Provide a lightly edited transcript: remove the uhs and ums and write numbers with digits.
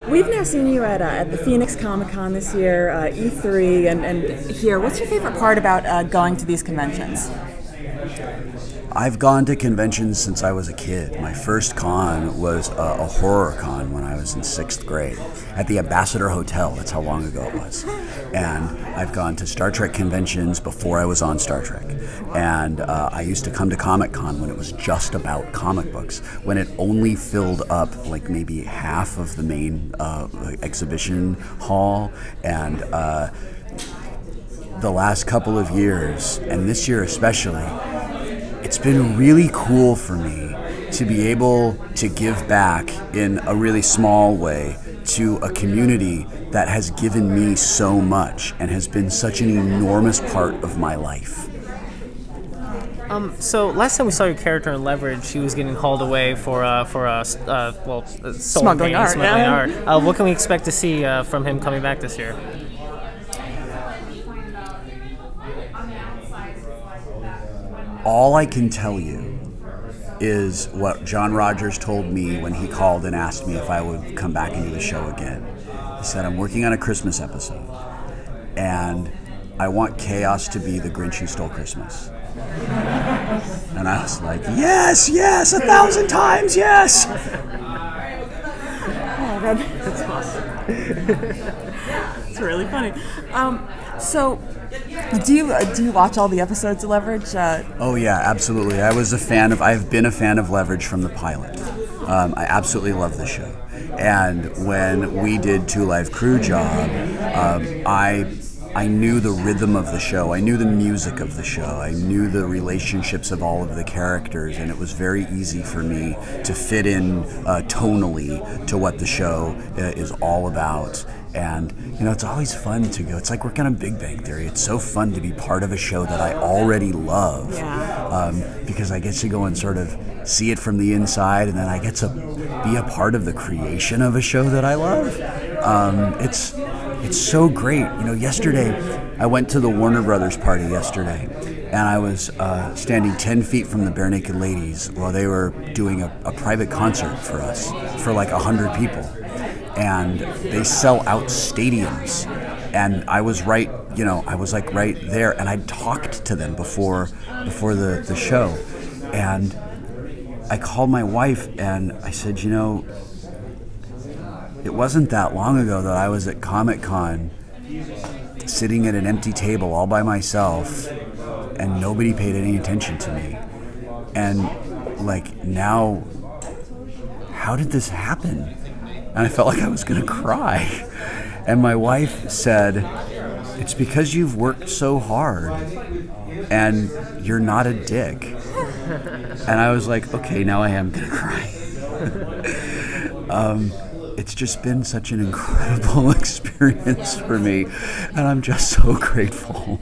We've now seen you at the Phoenix Comic-Con this year, E3, and here. What's your favorite part about going to these conventions? I've gone to conventions since I was a kid. My first con was a horror con when I was in 6th grade at the Ambassador Hotel. That's how long ago it was. And I've gone to Star Trek conventions before I was on Star Trek. And I used to come to Comic-Con when it was just about comic books, when it only filled up like maybe half of the main exhibition hall. And the last couple of years, and this year especially, it's been really cool for me to be able to give back in a really small way to a community that has given me so much and has been such an enormous part of my life. So last time we saw your character in Leverage, he was getting hauled away for smuggling art. What can we expect to see from him coming back this year? All I can tell you is what John Rogers told me when he called and asked me if I would come back and do the show again. He said, I'm working on a Christmas episode, and I want Chaos to be the Grinch who stole Christmas. And I was like, yes, 1,000 times, yes! Oh, that's awesome. It's really funny. So, do you watch all the episodes of Leverage? Oh yeah, absolutely. I've been a fan of Leverage from the pilot. I absolutely love the show. And when we did Two Live Crew Job, I knew the rhythm of the show. I knew the music of the show. I knew the relationships of all of the characters, and it was very easy for me to fit in tonally to what the show is all about. And, you know, it's always fun to go. It's like working on Big Bang Theory. It's so fun to be part of a show that I already love. Yeah. Because I get to go and sort of see it from the inside, and then I get to be a part of the creation of a show that I love. It's so great. You know, yesterday, I went to the Warner Brothers party yesterday, and I was standing 10 feet from the Bare Naked Ladies while they were doing a private concert for us, for like 100 people. And they sell out stadiums, and I was right there, and I talked to them before the show, and I called my wife and I said, you know, it wasn't that long ago that I was at Comic-Con sitting at an empty table all by myself and nobody paid any attention to me, and like now, how did this happen? And I felt like I was going to cry. And my wife said, it's because you've worked so hard and you're not a dick. And I was like, okay, now I am going to cry. It's just been such an incredible experience for me, and I'm just so grateful.